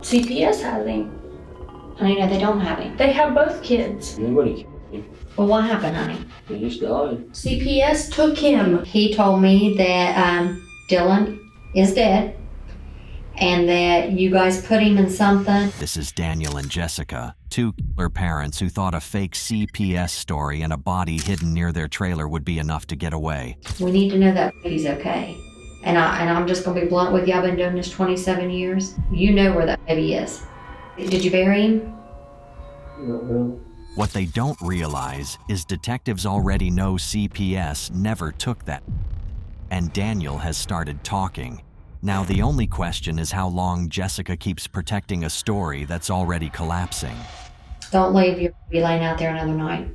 CPS has him. Honey, no, they don't have him. They have both kids. Nobody killed him. Well, what happened, honey? He just died. CPS took him. He told me that Dylan is dead and that you guys put him in something. This is Daniel and Jessica, two killer parents who thought a fake CPS story and a body hidden near their trailer would be enough to get away. We need to know that baby's okay. And I'm just gonna be blunt with you. I've been doing this 27 years. You know where that baby is. Did you bury him? Not really. What they don't realize is detectives already know CPS never took that. And Daniel has started talking. Now the only question is how long Jessica keeps protecting a story that's already collapsing. Don't leave your baby laying out there another night.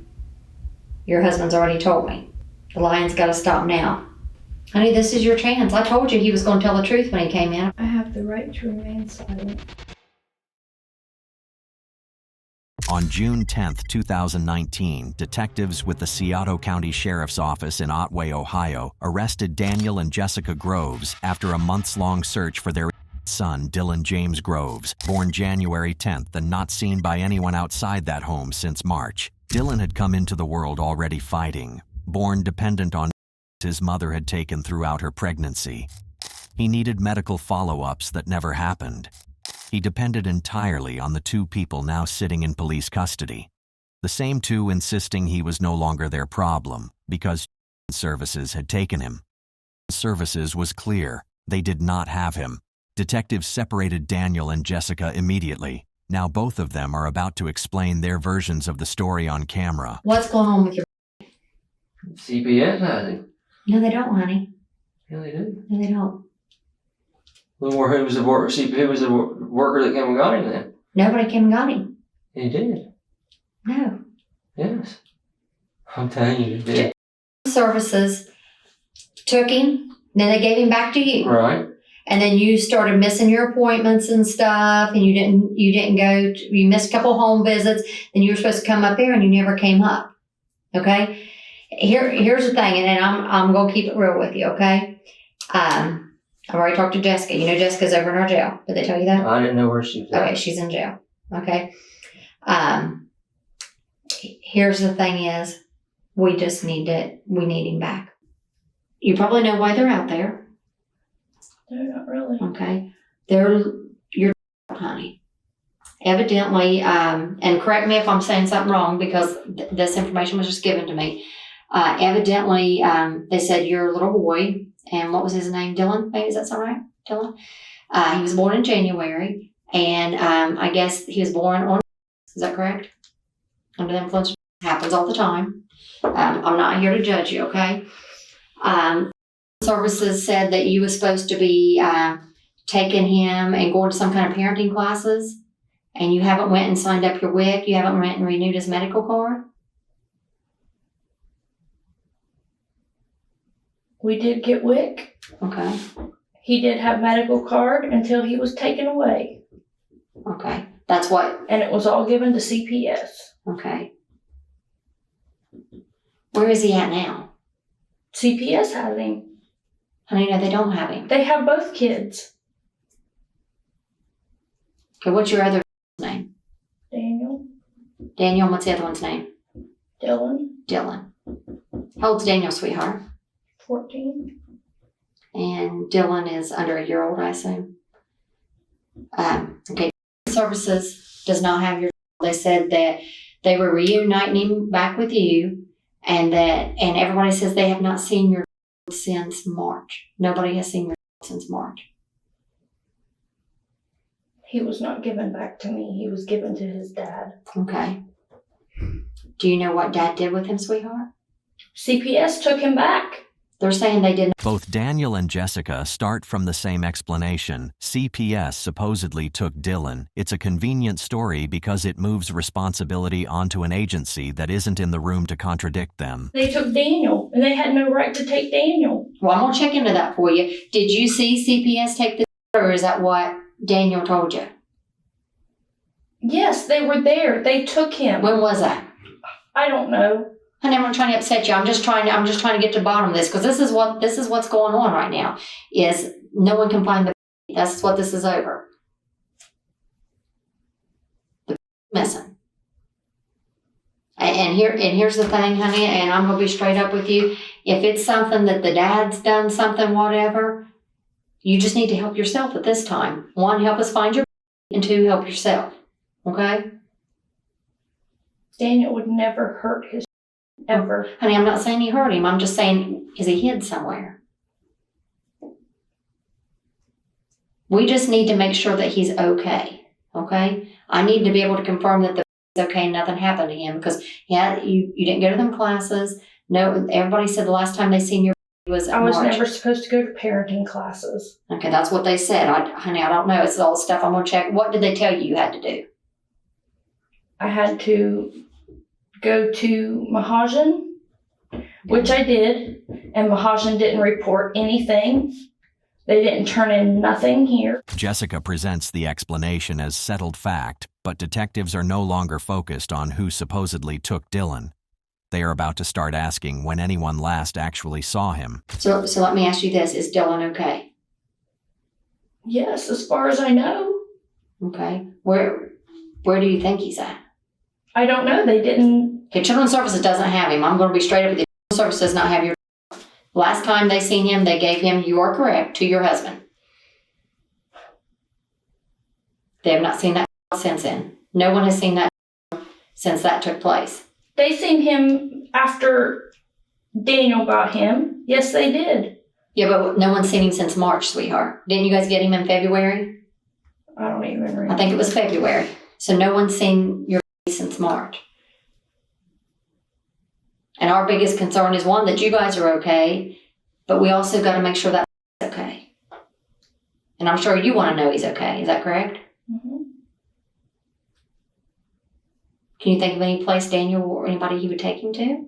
Your husband's already told me. The lying's gotta stop now. Honey, this is your chance. I told you he was gonna tell the truth when he came in. I have the right to remain silent. On June 10, 2019, detectives with the Scioto County Sheriff's Office in Otway, Ohio, arrested Daniel and Jessica Groves after a months-long search for their son, Dylan James Groves, born January 10th and not seen by anyone outside that home since March. Dylan had come into the world already fighting, born dependent on his mother had taken throughout her pregnancy. He needed medical follow-ups that never happened. He depended entirely on the two people now sitting in police custody. The same two insisting he was no longer their problem because services had taken him. Services was clear. They did not have him. Detectives separated Daniel and Jessica immediately. Now both of them are about to explain their versions of the story on camera. What's going on with your... CPS has him. No, they don't, honey. Yeah, they do. No, they don't. Well, who was the worker that came and got him then? Nobody came and got him. He did. No. Yes. I'm telling you, he did. Services took him, then they gave him back to you. Right. And then you started missing your appointments and stuff, and you didn't go, you missed a couple home visits, and you were supposed to come up there and you never came up. Okay? Here's the thing, and then I'm gonna keep it real with you, okay? I've already talked to Jessica. You know Jessica's over in our jail. Did they tell you that? I didn't know where she was at. Okay, she's in jail. Okay. Here's the thing is, we need him back. You probably know why they're out there. No, not really. Okay. They're your honey. Evidently, and correct me if I'm saying something wrong because this information was just given to me. Evidently, they said your little boy, and what was his name? Dylan? Maybe, is that sound right? Dylan? He was born in January, and I guess he was born on, is that correct? Under the influence. Happens all the time. I'm not here to judge you, okay? Services said that you were supposed to be taking him and going to some kind of parenting classes, and you haven't went and signed up your WIC, you haven't went and renewed his medical card? We did get WIC. Okay. He did have medical card until he was taken away. Okay. That's what? And it was all given to CPS. Okay. Where is he at now? CPS has him. Honey, no, they don't have him. They have both kids. Okay, what's your other name? Daniel. Daniel, what's the other one's name? Dylan. Dylan. How old's Daniel, sweetheart? 14. And Dylan is under a year old, I assume. Okay. Services does not have your. They said that they were reuniting him back with you, and everybody says they have not seen your since March. Nobody has seen your since March. He was not given back to me. He was given to his dad. Okay. Do you know what Dad did with him, sweetheart? CPS took him back. They're saying they didn't. Both Daniel and Jessica start from the same explanation. CPS supposedly took Dylan. It's a convenient story because it moves responsibility onto an agency that isn't in the room to contradict them. They took Daniel, and they had no right to take Daniel. Well, I'm going to check into that for you. Did you see CPS take the, or is that what Daniel told you? Yes, they were there. They took him. When was that? I don't know. Honey, I'm not trying to upset you. I'm just trying to get to the bottom of this, because this is what's going on right now. Is no one can find the. That's what this is over. And here's the thing, honey, and I'm gonna be straight up with you. If it's something that the dad's done something, whatever, you just need to help yourself at this time. 1, help us find your, and 2, help yourself. Okay? Daniel would never hurt his ever. Honey, I'm not saying he hurt him. I'm just saying, is he hid somewhere? We just need to make sure that he's okay. Okay? I need to be able to confirm that the okay, nothing happened to him, because you didn't go to them classes. No, everybody said the last time they seen your was I was March. never supposed to go to parenting classes. Okay, that's what they said. Honey, I don't know. It's all stuff I'm gonna check. What did they tell you had to do? I had to go to Mahajan, which I did, and Mahajan didn't report anything. They didn't turn in nothing here. Jessica presents the explanation as settled fact, but detectives are no longer focused on who supposedly took Dylan. They are about to start asking when anyone last actually saw him. So let me ask you this. Is Dylan okay? Yes, as far as I know. Okay. Where do you think he's at? I don't know. They didn't. Okay, Children's Services doesn't have him. I'm going to be straight up with you. Children's Services does not have your. Last time they seen him, they gave him, you are correct, to your husband. They have not seen that since then. No one has seen that since that took place. They seen him after Daniel got him. Yes, they did. Yeah, but no one's seen him since March, sweetheart. Didn't you guys get him in February? I don't even remember. I think it was February. So no one's seen your since March. And our biggest concern is, 1, that you guys are okay, but we also got to make sure that he's okay. And I'm sure you want to know he's okay. Is that correct? Mm-hmm. Can you think of any place, Daniel, or anybody he would take him to?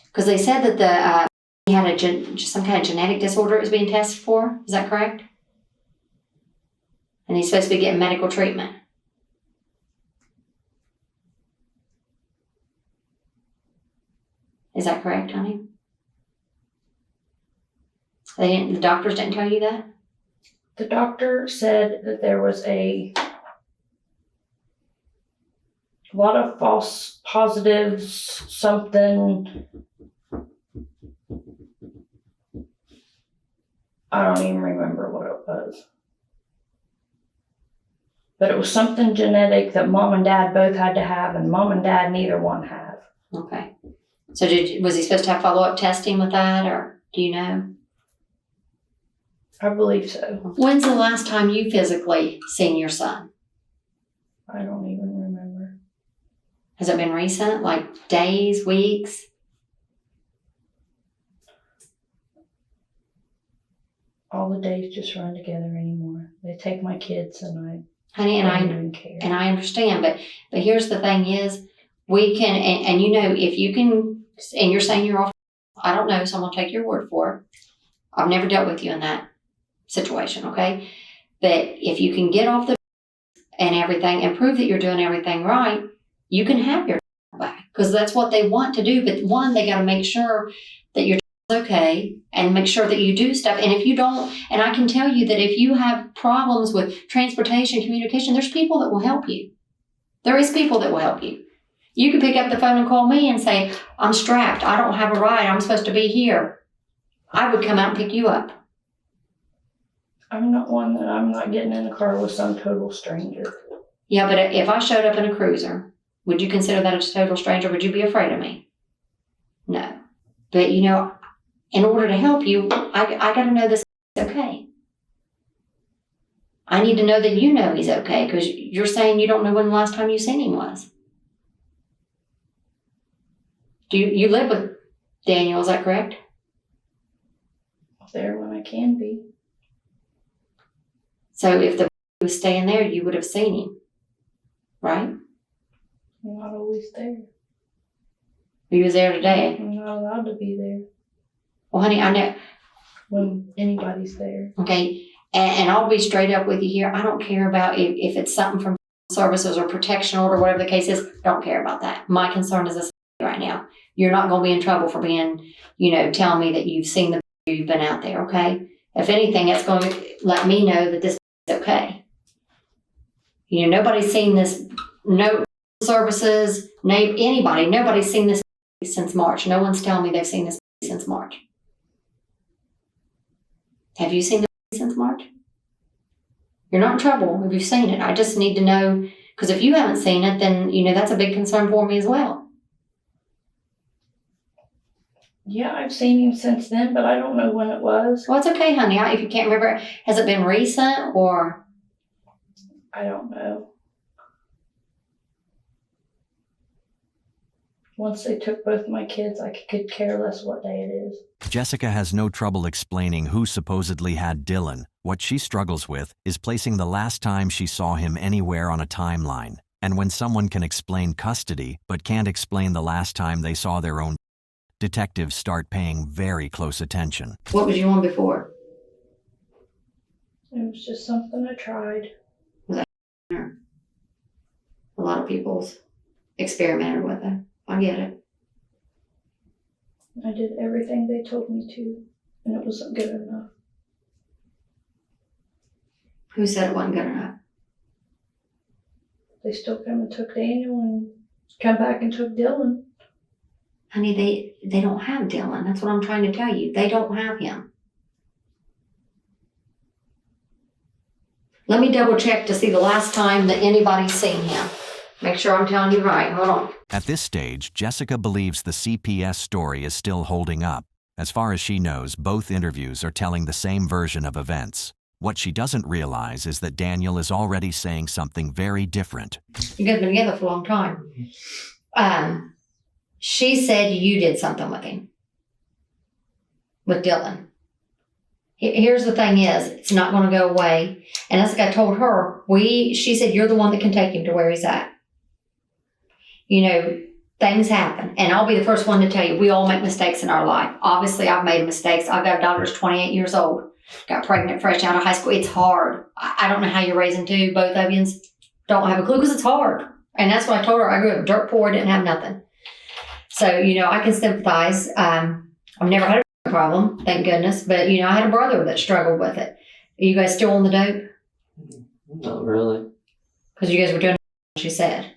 Because they said that he had some kind of genetic disorder it was being tested for. Is that correct? And he's supposed to be getting medical treatment. Is that correct, honey? The doctors didn't tell you that? The doctor said that there was a lot of false positives, something. I don't even remember what it was. But it was something genetic that mom and dad both had to have, and mom and dad neither one have. Okay. So was he supposed to have follow-up testing with that, or do you know? I believe so. When's the last time you physically seen your son? I don't even remember. Has it been recent, like days, weeks? All the days just run together anymore. They take my kids and Honey, and I don't even care. And I understand, but here's the thing is, we can, and you know, if you can, and you're saying you're off, I don't know, so I'm going to take your word for it. I've never dealt with you in that situation, okay? But if you can get off the and everything and prove that you're doing everything right, you can have your back, because that's what they want to do. But 1, they got to make sure that you're okay and make sure that you do stuff. And if you don't, and I can tell you that if you have problems with transportation, communication, there's people that will help you. There is people that will help you. You can pick up the phone and call me and say, I'm strapped. I don't have a ride. I'm supposed to be here. I would come out and pick you up. I'm not one that I'm not getting in the car with some total stranger. Yeah, but if I showed up in a cruiser, would you consider that a total stranger? Would you be afraid of me? No. But, you know, in order to help you, I got to know this is okay. I need to know that you know he's okay, because you're saying you don't know when the last time you seen him was. Do you live with Daniel, is that correct? There when I can be. So if the was staying there, you would have seen him, right? I'm not always there. He was there today. I'm not allowed to be there Well, honey, I know. when anybody's there. Okay, and I'll be straight up with you here. I don't care about if it's something from services or protection order, whatever the case is. Don't care about that. My concern is this right now. You're not going to be in trouble for being, telling me that you've seen the you've been out there, okay? If anything, it's going to let me know that this is okay. Nobody's seen this. No, services, anybody. Nobody's seen this since March. No one's telling me they've seen this since March. Have you seen this since March? You're not in trouble if you've seen it. I just need to know, because if you haven't seen it, then, that's a big concern for me as well. Yeah, I've seen him since then, but I don't know when it was. Well, it's okay, honey. If you can't remember, has it been recent or? I don't know. Once they took both my kids, I could care less what day it is. Jessica has no trouble explaining who supposedly had Dylan. What she struggles with is placing the last time she saw him anywhere on a timeline. And when someone can explain custody but can't explain the last time they saw their own, detectives start paying very close attention. What was you on before? It was just something I tried. A lot of people's experimented with it. I get it. I did everything they told me to, and it wasn't good enough. Who said it wasn't good enough? They still come and took Daniel and come back and took Dylan. Honey, they don't have Dylan. That's what I'm trying to tell you. They don't have him. Let me double check to see the last time that anybody's seen him. Make sure I'm telling you right. Hold on. At this stage, Jessica believes the CPS story is still holding up. As far as she knows, both interviews are telling the same version of events. What she doesn't realize is that Daniel is already saying something very different. You guys have been together for a long time. She said you did something with him. With Dylan. Here's the thing is, it's not going to go away. And as I told her, she said, you're the one that can take him to where he's at. Things happen. And I'll be the first one to tell you, we all make mistakes in our life. Obviously, I've made mistakes. I've got a daughter who's 28 years old. Got pregnant fresh out of high school. It's hard. I don't know how you're raising two. Both of you don't have a clue because it's hard. And that's what I told her. I grew up dirt poor, didn't have nothing. So, I can sympathize. I've never had a problem, thank goodness. But, I had a brother that struggled with it. Are you guys still on the dope? Not really. Because you guys were doing what she said.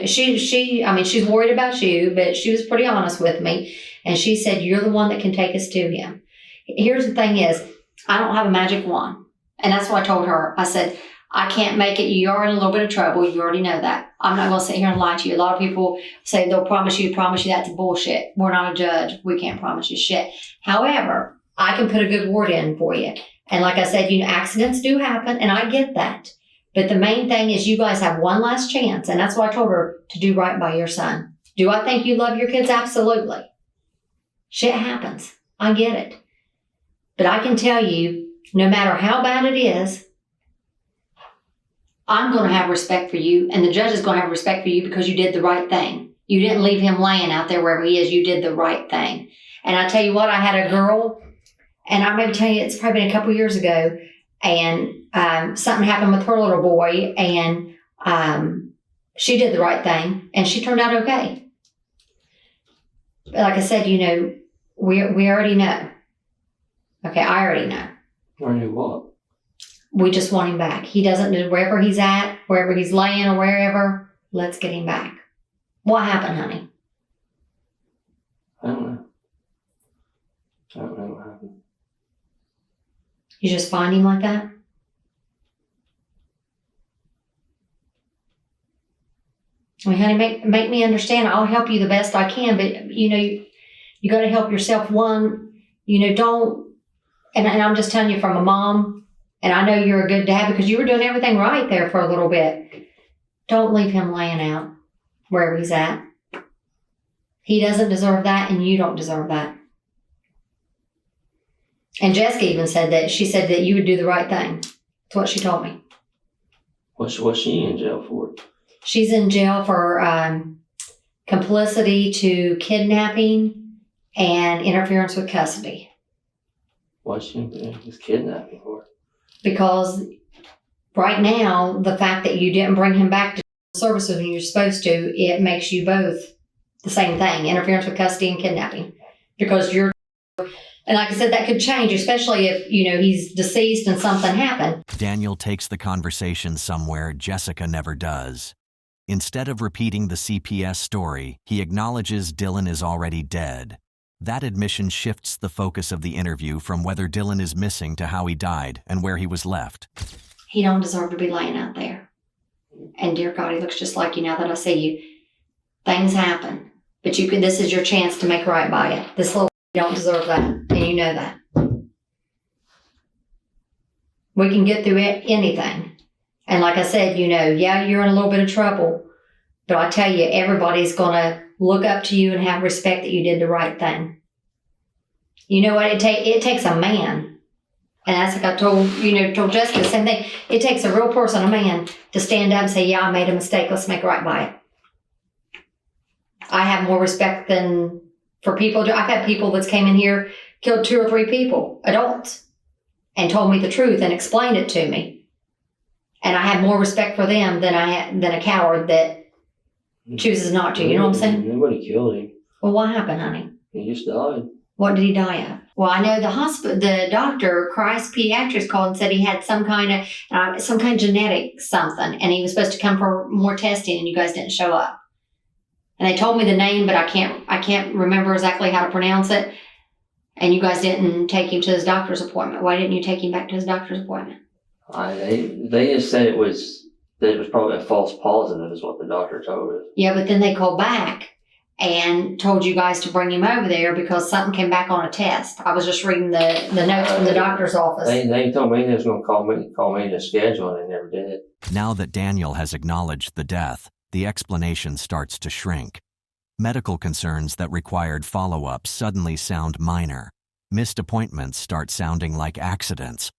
She's worried about you, but she was pretty honest with me. And she said, you're the one that can take us to him. Here's the thing is, I don't have a magic wand. And that's what I told her. I said, I can't make it. You are in a little bit of trouble. You already know that. I'm not going to sit here and lie to you. A lot of people say they'll promise you. That's bullshit. We're not a judge. We can't promise you shit. However, I can put a good word in for you. And like I said, accidents do happen, and I get that. But the main thing is you guys have one last chance, and that's why I told her to do right by your son. Do I think you love your kids? Absolutely. Shit happens. I get it. But I can tell you, no matter how bad it is, I'm going to have respect for you, and the judge is going to have respect for you because you did the right thing. You didn't leave him laying out there wherever he is. You did the right thing. And I tell you what, I had a girl, and I may tell you it's probably been a couple years ago, and something happened with her little boy, and she did the right thing, and she turned out okay. But like I said, we already know. Okay, I already know. Already what? We just want him back. He doesn't know wherever he's at, wherever he's laying or wherever. Let's get him back. What happened, honey? I don't know. I don't know what happened. You just find him like that? Honey, make me understand. I'll help you the best I can, but you got to help yourself. One, don't. And I'm just telling you from a mom, and I know you're a good dad because you were doing everything right there for a little bit. Don't leave him laying out wherever he's at. He doesn't deserve that, and you don't deserve that. And Jessica even said that. She said that you would do the right thing. That's what she told me. What's she in jail for? She's in jail for complicity to kidnapping and interference with custody. What's she just kidnapping for? Because right now, the fact that you didn't bring him back to services when you're supposed to, it makes you both the same thing, interference with custody and kidnapping. Because and like I said, that could change, especially if, he's deceased and something happened. Daniel takes the conversation somewhere Jessica never does. Instead of repeating the CPS story, he acknowledges Dylan is already dead. That admission shifts the focus of the interview from whether Dylan is missing to how he died and where he was left. He don't deserve to be laying out there. And dear God, he looks just like you now that I see you. Things happen, but this is your chance to make right by it. This little don't deserve that, and you know that. We can get through anything. And like I said, yeah, you're in a little bit of trouble, but I tell you, everybody's going to look up to you and have respect that you did the right thing. You know what? It takes a man. And that's like I told Jessica, the same thing. It takes a real person, a man, to stand up and say, yeah, I made a mistake. Let's make right by it. I have more respect than for people. I've had people that's came in here, killed 2 or 3 people, adults, and told me the truth and explained it to me. And I have more respect for them than a coward that chooses not to. You know what I'm saying? Nobody killed him. Well, what happened, honey? He just died. What did he die of? Well, I know the doctor, Christ Pediatrics, called and said he had some kind of genetic something, and he was supposed to come for more testing, and you guys didn't show up. And they told me the name, but I can't remember exactly how to pronounce it. And you guys didn't take him to his doctor's appointment. Why didn't you take him back to his doctor's appointment? They just said it was probably a false positive, is what the doctor told us. Yeah, but then they called back and told you guys to bring him over there because something came back on a test. I was just reading the notes from the doctor's office. They told me they was going to call me to schedule, and they never did. Now that Daniel has acknowledged the death, the explanation starts to shrink. Medical concerns that required follow-up suddenly sound minor. Missed appointments start sounding like accidents.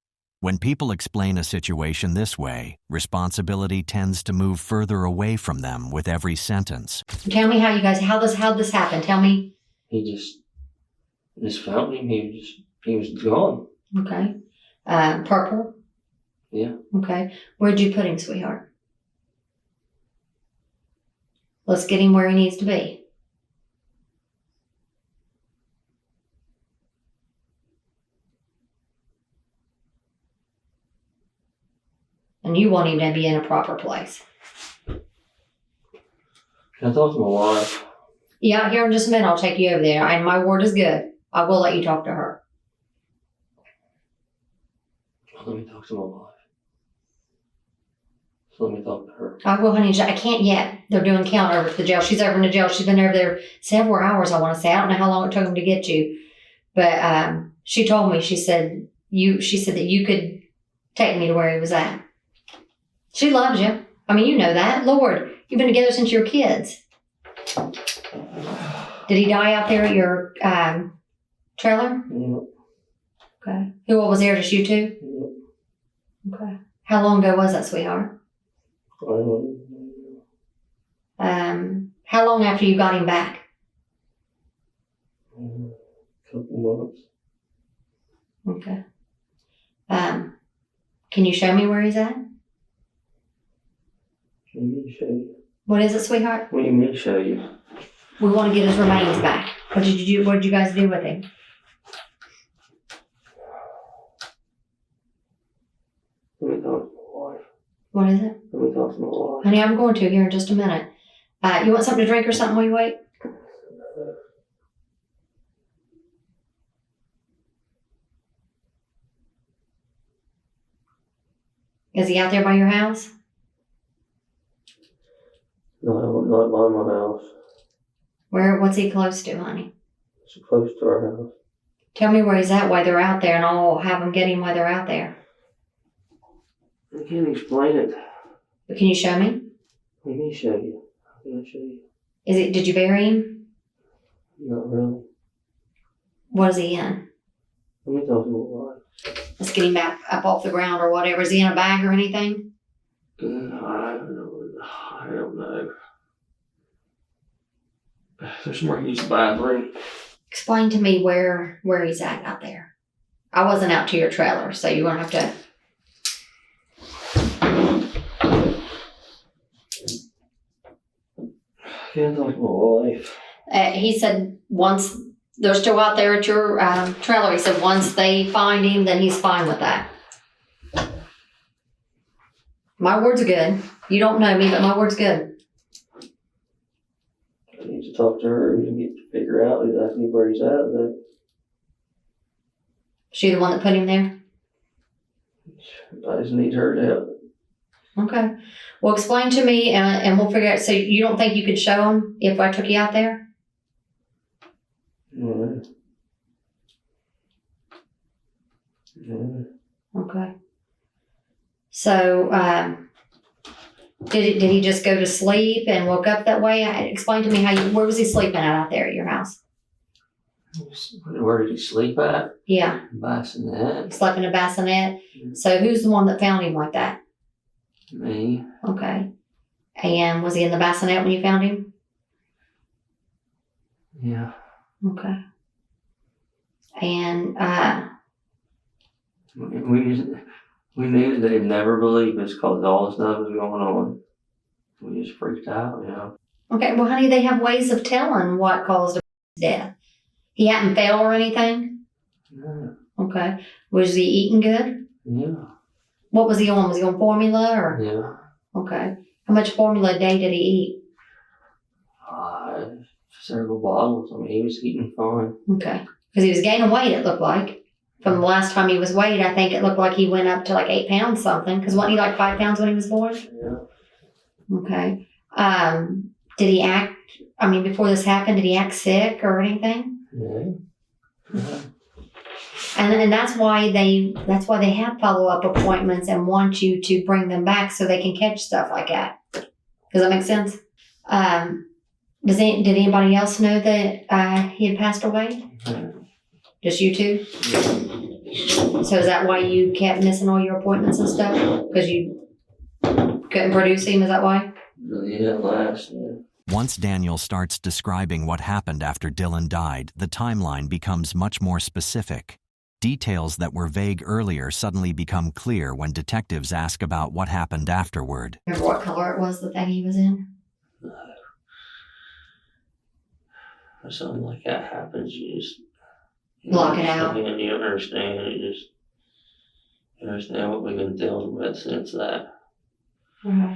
When people explain a situation this way, responsibility tends to move further away from them with every sentence. Tell me how this happened. Tell me. He just found him. He was gone. Okay. Purple? Yeah. Okay. Where'd you put him, sweetheart? Let's get him where he needs to be. And you want him to be in a proper place. Can I talk to my wife? Yeah, here in just a minute, I'll take you over there. And my word is good. I will let you talk to her. Let me talk to my wife. So let me talk to her. I will, honey. I can't yet. They're doing count over to the jail. She's over in the jail. She's been over there several hours, I want to say. I don't know how long it took them to get you. But she told me, she said that you could take me to where he was at. She loves you. I mean, you know that. Lord, you've been together since you were kids. Did he die out there at your trailer? Yeah. Okay. Who was there? Just you two? Yeah. Okay. How long ago was that, sweetheart? I don't know. How long after you got him back? A couple months. Okay. Can you show me where he's at? Let me show you. What is it, sweetheart? What do you mean show you? We want to get his remains back. What did you guys do with him? Let me talk to my wife. What is it? Let me talk to my wife. Honey, I'm going to here in just a minute. You want something to drink or something while you wait? Is he out there by your house? No, not by my house. What's he close to, honey? It's close to our house. Tell me where he's at while they're out there, and I'll have them get him while they're out there. I can't explain it. But can you show me? Let me show you. How can I show you? Did you bury him? Not really. What is he in? Let me talk to my wife. Let's get him up off the ground or whatever. Is he in a bag or anything? I don't know. There's somewhere he used the bathroom. Explain to me where he's at out there. I wasn't out to your trailer, so you're going to have to... I can't talk to my wife. He said once they're still out there at your trailer, he said once they find him, then he's fine with that. My word's good. You don't know me, but my word's good. I need to talk to her and get to figure out exactly where he's at. Then She the one that put him there? I just need her to help. Okay. Well, explain to me and we'll figure out. So you don't think you could show him if I took you out there? Mm-hmm. Mm-hmm. Okay. So, did he just go to sleep and woke up that way? Explain to me where was he sleeping at out there at your house? Where did he sleep at? Yeah. Bassinet. Slept in a bassinet. So who's the one that found him like that? Me. Okay. And was he in the bassinet when you found him? Yeah. Okay. And, We knew they'd never believe us because all the stuff was going on. We just freaked out, you know. okay, well, honey, they have ways of telling what caused his death. He hadn't fell or anything? Yeah. Okay. Was he eating good? Yeah. What was he on? Was he on formula or? Yeah. Okay. How much formula a day did he eat? Several bottles. I mean, he was eating fine. Okay. Because he was gaining weight, it looked like. From the last time he was weighed, I think it looked like he went up to like 8 pounds something. Because wasn't he like 5 pounds when he was born? Yeah. Okay. Did he act, before this happened, did he act sick or anything? Yeah. Yeah. And that's why they have follow-up appointments and want you to bring them back so they can catch stuff like that. Does that make sense? Did anybody else know that he had passed away? Yeah. Just you two? So is that why you kept missing all your appointments and stuff? Because you couldn't produce him, is that why? Yeah, last, yeah. Once Daniel starts describing what happened after Dylan died, the timeline becomes much more specific. Details that were vague earlier suddenly become clear when detectives ask about what happened afterward. Remember what color it was, the thing he was in? When something like that happens, you just Block it out. You don't understand. You understand what we've been dealing with since that. Mm-hmm.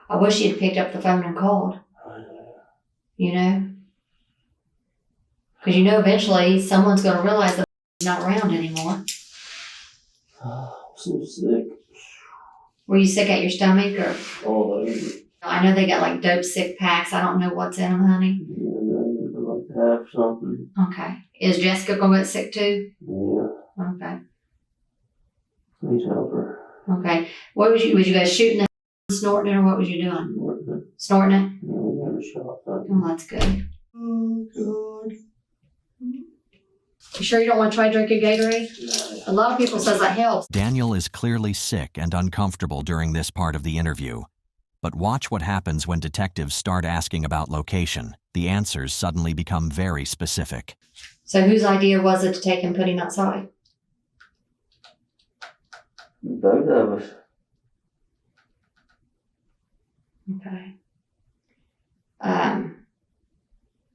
I wish you'd picked up the phone and called. You know? Because eventually someone's going to realize that he's not around anymore. I'm so sick. Were you sick at your stomach or? All over. I know they got like dope sick packs. I don't know what's in them, honey. Yeah, like half something. Okay. Is Jessica going to get sick too? Yeah. Okay. Please help her. Okay. What was you guys shooting it, snorting it, or what was you doing? Snorting it? Yeah, we never shot that. Oh, that's good. Oh, God. You sure you don't want to try drinking Gatorade? A lot of people says that helps. Daniel is clearly sick and uncomfortable during this part of the interview. But watch what happens when detectives start asking about location. The answers suddenly become very specific. So whose idea was it to take and put him outside? Both of us. Okay.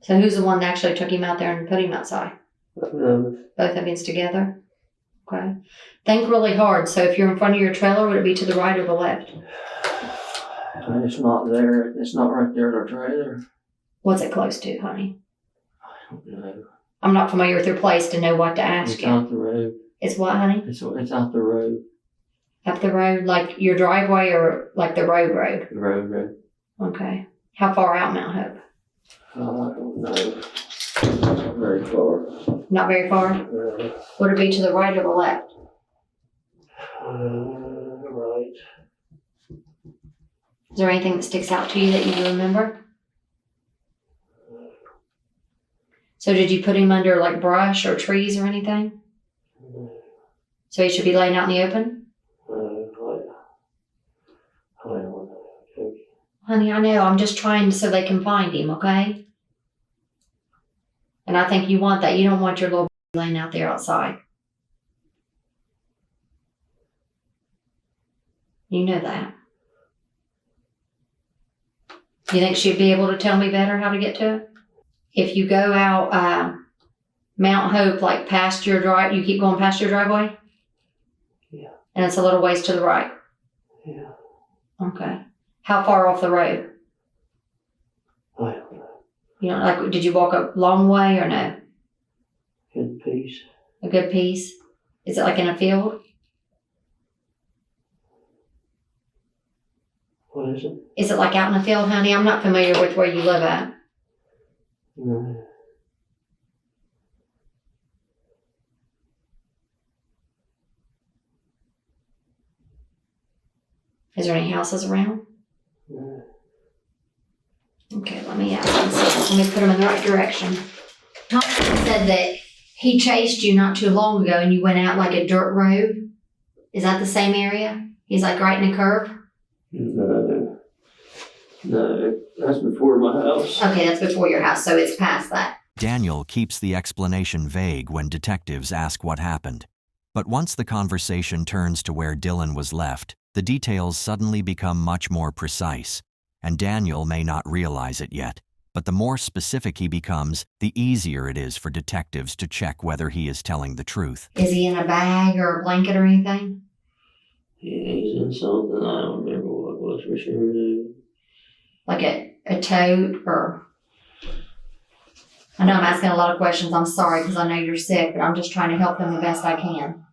So who's the one that actually took him out there and put him outside? Both of us. Both of you together? Okay. Think really hard. So if you're in front of your trailer, would it be to the right or the left? It's not there. It's not right there in our trailer. What's it close to, honey? I don't know. I'm not familiar with your place to know what to ask It's you. out the road. It's what, honey? It's out the road. Up the road, like your driveway or like the road? The road. Okay. How far out, Mount Hope? I don't know. Not very far. Not very far? Would it be to the right or the left? Right. Is there anything that sticks out to you that you remember? So did you put him under like brush or trees or anything? So he should be laying out in the open? I don't know. Honey, I know. I'm just trying so they can find him, okay? And I think you want that. You don't want your little laying out there outside. You know that. You think she'd be able to tell me better how to get to it? If you go out Mount Hope, like past your drive, you keep going past your driveway? Yeah. And it's a little ways to the right? Yeah. Okay. How far off the road? I don't know. You know, like, did you walk a long way or no? Good piece. A good piece? Is it like in a field? What is it? Is it like out in a field, honey? I'm not familiar with where you live at. No. Is there any houses around? No. Okay, let me ask him. Let me put him in the right direction. Thompson said that he chased you not too long ago and you went out like a dirt road. Is that the same area? He's like right in the curve? No. No. That's before my house. Okay, that's before your house, so it's past that. Daniel keeps the explanation vague when detectives ask what happened. But once the conversation turns to where Dylan was left, the details suddenly become much more precise, and Daniel may not realize it yet. But the more specific he becomes, the easier it is for detectives to check whether he is telling the truth. Is he in a bag or a blanket or anything? Yeah, he's in something. I don't remember what it was for sure, dude. Like a tote or... I know I'm asking a lot of questions. I'm sorry because I know you're sick, but I'm just trying to help him the best I can.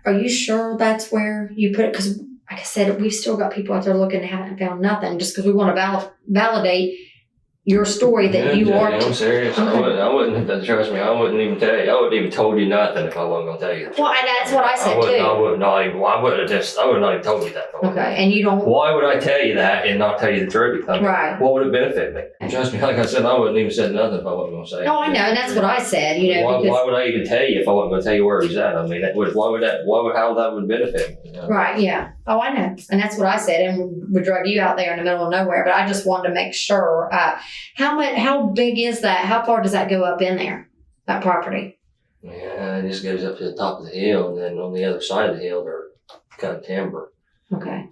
Are you sure that's where you put it? Because, like I said, we've still got people out there looking and haven't found nothing. Just because we want to validate your story that you are. I'm serious. Okay. I wouldn't, trust me, I wouldn't even tell you. I wouldn't even told you nothing if I wasn't going to tell you. Well, and that's what I said I too. would not even, I would not even told you that. Okay, and you don't. Why would I tell you that and not tell you the truth? I mean, Right. What would it benefit me? Trust me, like I said, I wouldn't even said nothing if I wasn't going to say it. No, I know, and that's what I said. You know, why, because, why would I even tell you if I wasn't going to tell you where he's at? I mean, how that would benefit me? You know? right? Yeah. Oh, I know, and that's what I said. And we drug you out there in the middle of nowhere, but I just wanted to make sure. How big is that? How far does that go up in there? That property? Yeah, it just goes up to the top of the hill, and then on the other side of the hill, they're cutting timber. Okay.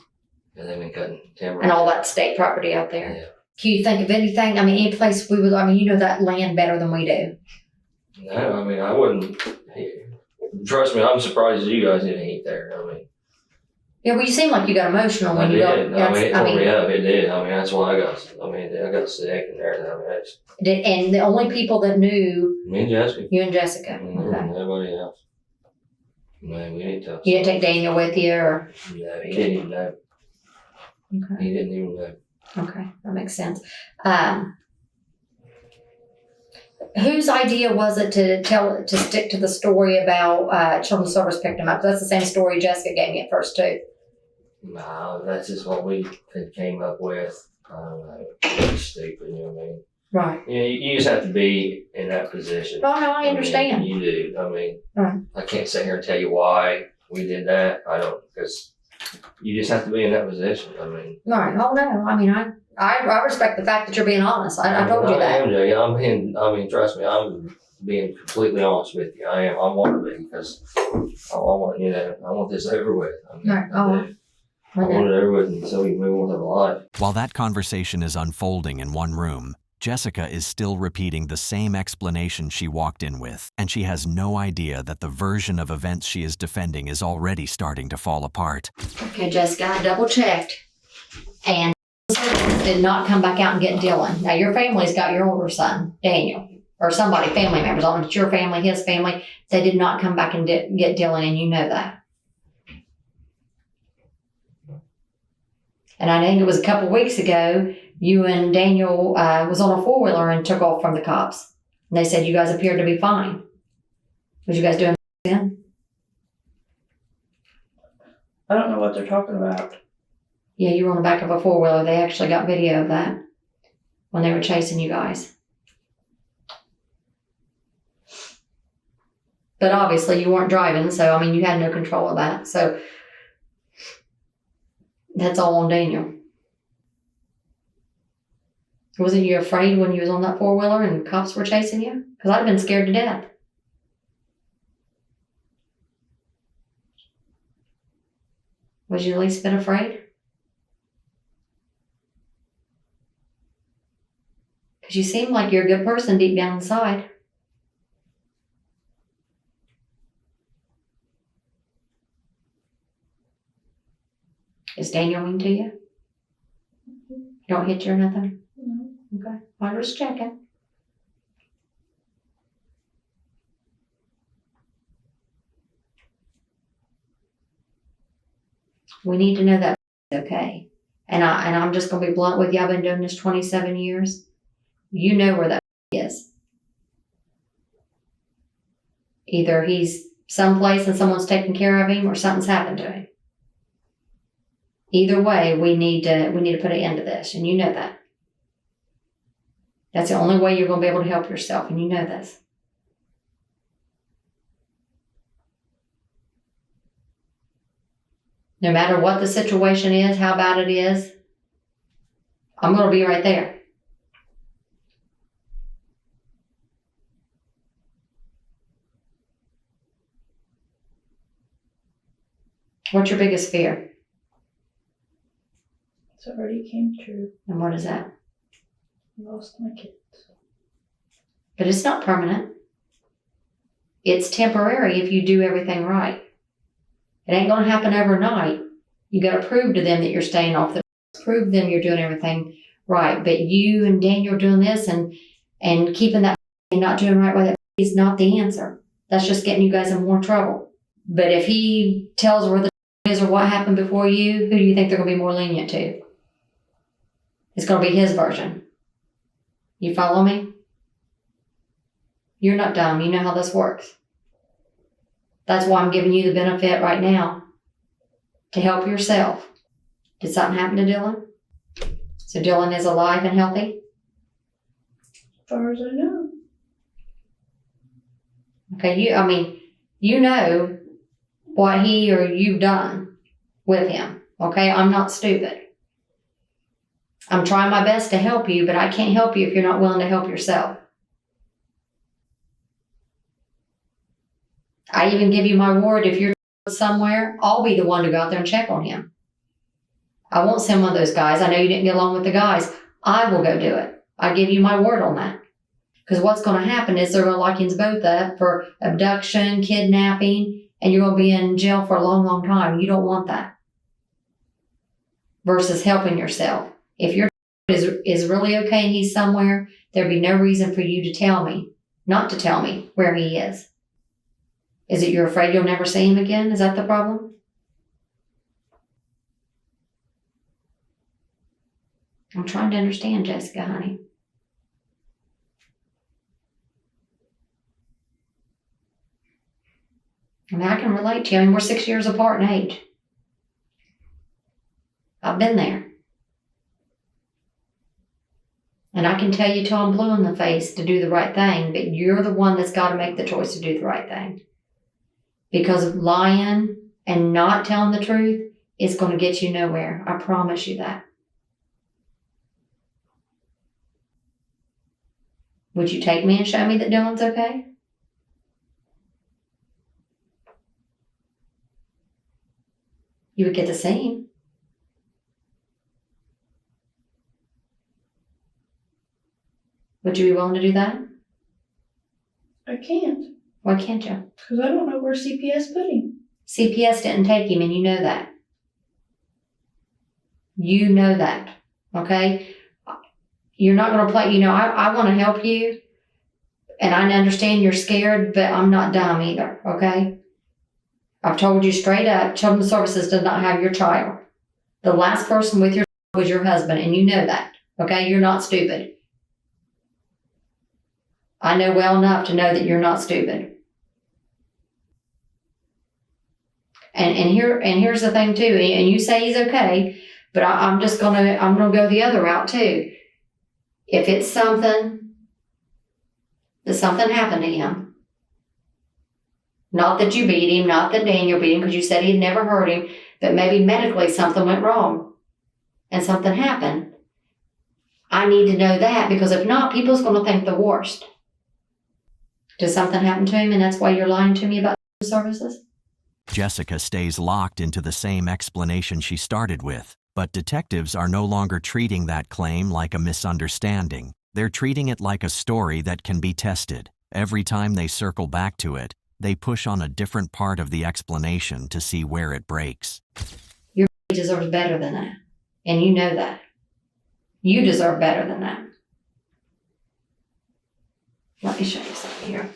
And they've been cutting timber. And all that state property out there. Yeah. Can you think of anything? I mean, any place we would, I mean, you know that land better than we do. No, I mean, I wouldn't. Trust me, I'm surprised you guys didn't eat there. I mean, Yeah, well, you seem like you got emotional when I you got. did. I mean, it tore me up. It did. I mean, that's why I got sick and everything. I mean, And the only people that knew me and Jessica. you and Jessica. Mm-hmm. Okay. Nobody else. Man, we didn't talk. You didn't take Daniel with you, or? No, he didn't even know. Okay. He didn't even know. Okay, that makes sense. Whose idea was it to stick to the story about children's service picked him up? That's the same story Jessica gave me at first too. No, that's just what we came up with. I don't know. It's stupid, you know what I mean? Right. You know, you just have to be in that position. Oh no, I understand. You do. I mean, Right. I can't sit here and tell you why we did that. I don't, because you just have to be in that position. I mean, Right. Oh no. I mean, I respect the fact that you're being honest. I told you that. I mean, trust me, I'm being completely honest with you. I want to be, because I want this over with. I mean, Right. I want it over with, and so we can move on with our life. While that conversation is unfolding in one room, Jessica is still repeating the same explanation she walked in with, and she has no idea that the version of events she is defending is already starting to fall apart. Okay, Jessica, I double checked, and did not come back out and get Dylan. Now your family's got your older son, Daniel, or somebody, family members. I don't know if it's your family, his family. They did not come back and get Dylan, and you know that. And I think it was a couple weeks ago, you and Daniel was on a 4-wheeler and took off from the cops. And they said you guys appeared to be fine. Was you guys doing then? I don't know what they're talking about. Yeah, you were on the back of a 4-wheeler. They actually got video of that when they were chasing you guys. But obviously you weren't driving, so I mean you had no control of that. So that's all on Daniel. Wasn't you afraid when you was on that 4-wheeler and cops were chasing you? Because I'd have been scared to death. Was you at least been afraid? Because you seem like you're a good person deep down inside. Is Daniel mean to you? Don't hit you or nothing? No. Okay. I'm just checking. We need to know that okay. And I'm just gonna be blunt with you. I've been doing this 27 years. You know where that is. Either he's someplace and someone's taking care of him, or something's happened to him. Either way, we need to put an end to this, and you know that. That's the only way you're gonna be able to help yourself, and you know this. No matter what the situation is, how bad it is, I'm going to be right there. What's your biggest fear? It's already came true. And what is that? I lost my kids. But it's not permanent. It's temporary if you do everything right. It ain't going to happen overnight. You got to prove to them that you're staying off the prove to them you're doing everything right. But you and Daniel doing this and keeping that and not doing right by that is not the answer. That's just getting you guys in more trouble. But if he tells where the is or what happened before you, who do you think they're going to be more lenient to? It's going to be his version. You follow me? You're not dumb. You know how this works. That's why I'm giving you the benefit right now to help yourself. Did something happen to Dylan? So Dylan is alive and healthy? As far as I know. Okay, you know what he or you've done with him. Okay, I'm not stupid. I'm trying my best to help you, but I can't help you if you're not willing to help yourself. I even give you my word, if you're somewhere, I'll be the one to go out there and check on him. I won't send one of those guys. I know you didn't get along with the guys. I will go do it. I give you my word on that. Because what's going to happen is they're going to lock you both up for abduction, kidnapping, and you're going to be in jail for a long, long time. You don't want that. Versus helping yourself. If your is really okay and he's somewhere, there'd be no reason for you to tell me, not to tell me where he is. Is it you're afraid you'll never see him again? Is that the problem? I'm trying to understand, Jessica, honey. I can relate to you. We're 6 years apart in age. I've been there. And I can tell you till I'm blue in the face to do the right thing, but you're the one that's got to make the choice to do the right thing. Because lying and not telling the truth is going to get you nowhere. I promise you that. Would you take me and show me that Dylan's okay? You would get to see him. Would you be willing to do that? I can't. Why can't you? Because I don't know where CPS put him. CPS didn't take him, and you know that. You know that, okay? You're not going to play, I want to help you, and I understand you're scared, but I'm not dumb either, okay? I've told you straight up, Children's Services does not have your child. The last person with your child was your husband, and you know that, okay? You're not stupid. I know well enough to know that you're not stupid. And here's the thing too, and you say he's okay, but I'm gonna go the other route too. If it's something happened to him, not that you beat him, not that Daniel beat him, because you said he had never hurt him, but maybe medically something went wrong and something happened. I need to know that, because if not, people's gonna think the worst. Did something happen to him and that's why you're lying to me about services? Jessica stays locked into the same explanation she started with, but detectives are no longer treating that claim like a misunderstanding. They're treating it like a story that can be tested. Every time they circle back to it, they push on a different part of the explanation to see where it breaks. Your deserves better than that, and you know that. You deserve better than that. Let me show you something here.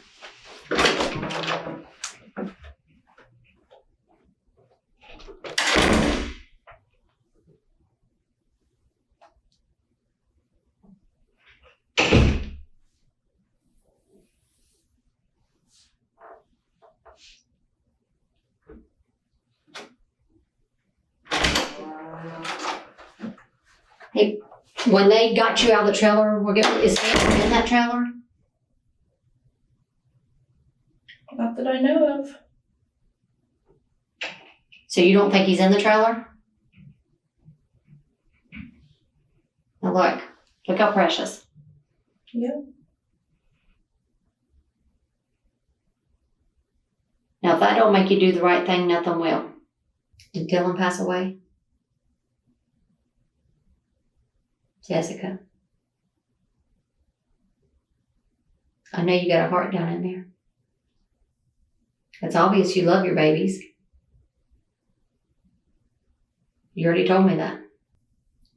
Hey, when they got you out of the trailer, is Daniel in that trailer? Not that I know of. So you don't think he's in the trailer? Now look how precious. Yeah. Now if that don't make you do the right thing, nothing will. Did Dylan pass away? Jessica? I know you got a heart down in there. It's obvious you love your babies. You already told me that.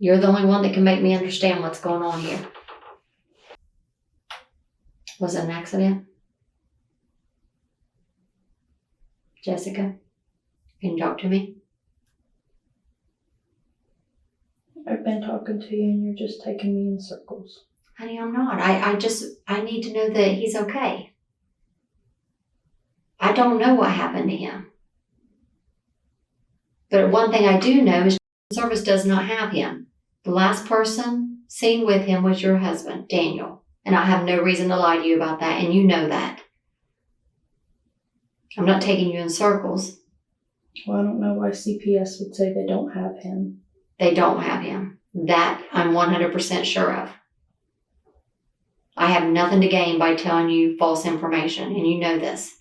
You're the only one that can make me understand what's going on here. Was it an accident? Jessica, can you talk to me? I've been talking to you and you're just taking me in circles. Honey, I'm not. I need to know that he's okay. I don't know what happened to him. But one thing I do know is service does not have him. The last person seen with him was your husband, Daniel. And I have no reason to lie to you about that, and you know that. I'm not taking you in circles. Well, I don't know why CPS would say they don't have him. They don't have him. That I'm 100% sure of. I have nothing to gain by telling you false information, and you know this.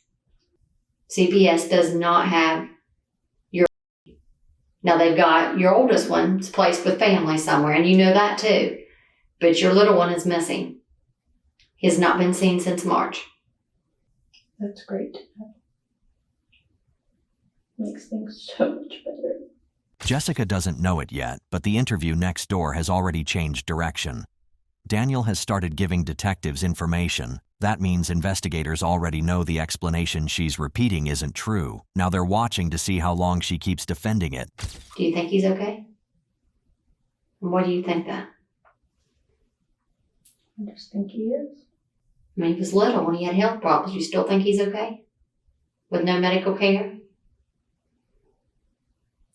CPS does not have your... Now they've got your oldest one's placed with family somewhere, and you know that too. But your little one is missing. He has not been seen since March. That's great to know. Makes things so much better. Jessica doesn't know it yet, but the interview next door has already changed direction. Daniel has started giving detectives information. That means investigators already know the explanation she's repeating isn't true. Now they're watching to see how long she keeps defending it. Do you think he's okay? And why do you think that? I just think he is. I mean, he was little when he had health problems. You still think he's okay? With no medical care?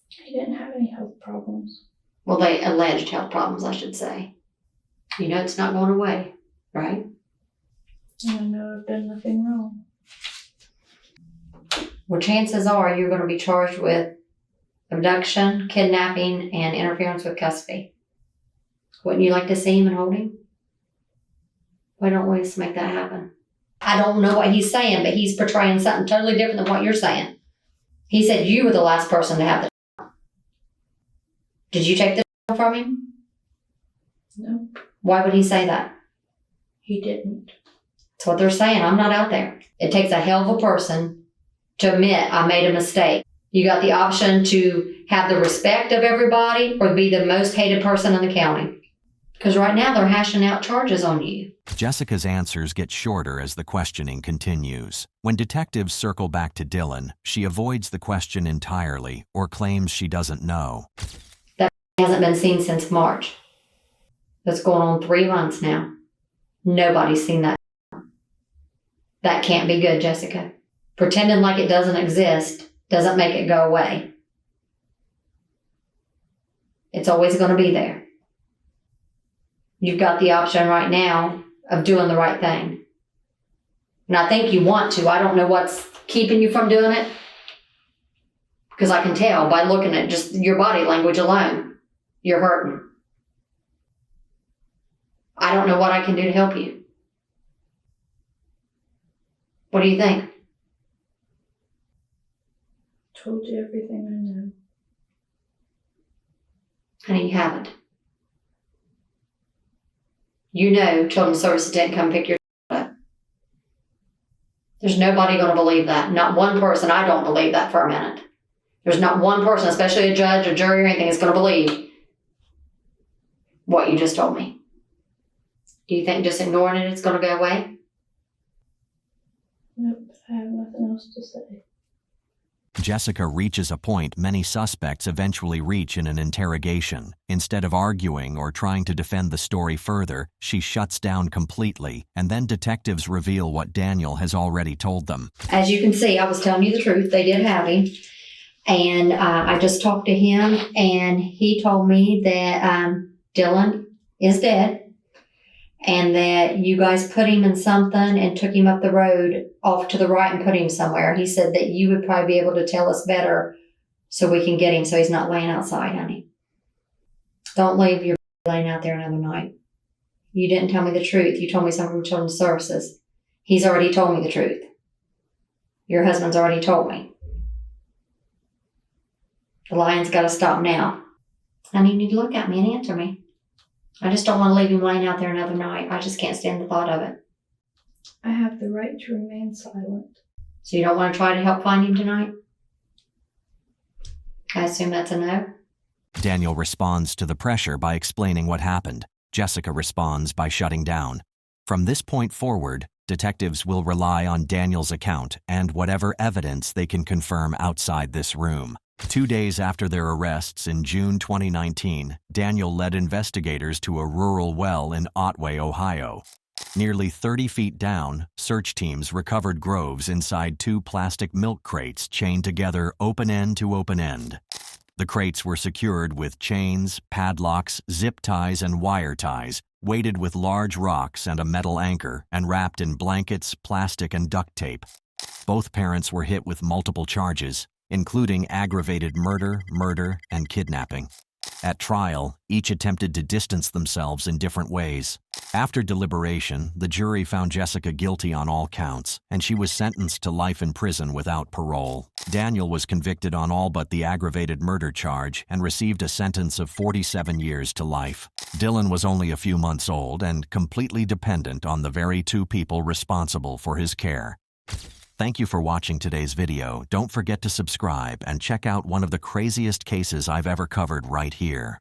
He didn't have any health problems. Well, they alleged health problems, I should say. You know it's not going away, right? And I know I've done nothing wrong. Well, chances are you're going to be charged with abduction, kidnapping, and interference with custody. Wouldn't you like to see him and hold him? Why don't we just make that happen? I don't know what he's saying, but he's portraying something totally different than what you're saying. He said you were the last person to have the... Did you take the from him? No, Why would he say that? he didn't. That's what they're saying. I'm not out there. It takes a hell of a person to admit I made a mistake. You got the option to have the respect of everybody or be the most hated person in the county. Because right now they're hashing out charges on you. Jessica's answers get shorter as the questioning continues. When detectives circle back to Dylan, she avoids the question entirely or claims she doesn't know. That hasn't been seen since March. That's going on 3 months now. Nobody's seen that. That can't be good, Jessica. Pretending like it doesn't exist doesn't make it go away. It's always going to be there. You've got the option right now of doing the right thing. And I think you want to. I don't know what's keeping you from doing it. Because I can tell by looking at just your body language alone. You're hurting. I don't know what I can do to help you. What do you think? Told you everything I know. Honey, you haven't. You know Children's Services didn't come pick your up. There's nobody going to believe that. Not one person. I don't believe that for a minute. There's not one person, especially a judge or jury or anything, is going to believe what you just told me? Do you think just ignoring it is going to go away? Nope, I have nothing else to say. Jessica reaches a point many suspects eventually reach in an interrogation. Instead of arguing or trying to defend the story further, she shuts down completely, and then detectives reveal what Daniel has already told them. As you can see, I was telling you the truth. They did have him. And I just talked to him, and he told me that Dylan is dead, and that you guys put him in something and took him up the road off to the right and put him somewhere. He said that you would probably be able to tell us better so we can get him so he's not laying outside, honey. Don't leave your laying out there another night. You didn't tell me the truth. You told me something from Children's Services. He's already told me the truth. Your husband's already told me. The lying's got to stop now. Honey, you need to look at me and answer me. I just don't want to leave him laying out there another night. I just can't stand the thought of it. I have the right to remain silent. So you don't want to try to help find him tonight? I assume that's a no? Daniel responds to the pressure by explaining what happened. Jessica responds by shutting down. From this point forward, detectives will rely on Daniel's account and whatever evidence they can confirm outside this room. 2 days after their arrests in June 2019, Daniel led investigators to a rural well in Otway, Ohio. Nearly 30 feet down, search teams recovered Groves inside 2 plastic milk crates chained together open end to open end. The crates were secured with chains, padlocks, zip ties, and wire ties, weighted with large rocks and a metal anchor, and wrapped in blankets, plastic, and duct tape. Both parents were hit with multiple charges, including aggravated murder, and kidnapping. At trial, each attempted to distance themselves in different ways. After deliberation, the jury found Jessica guilty on all counts, and she was sentenced to life in prison without parole. Daniel was convicted on all but the aggravated murder charge and received a sentence of 47 years to life. Dylan was only a few months old and completely dependent on the very 2 people responsible for his care. Thank you for watching today's video. Don't forget to subscribe and check out one of the craziest cases I've ever covered right here.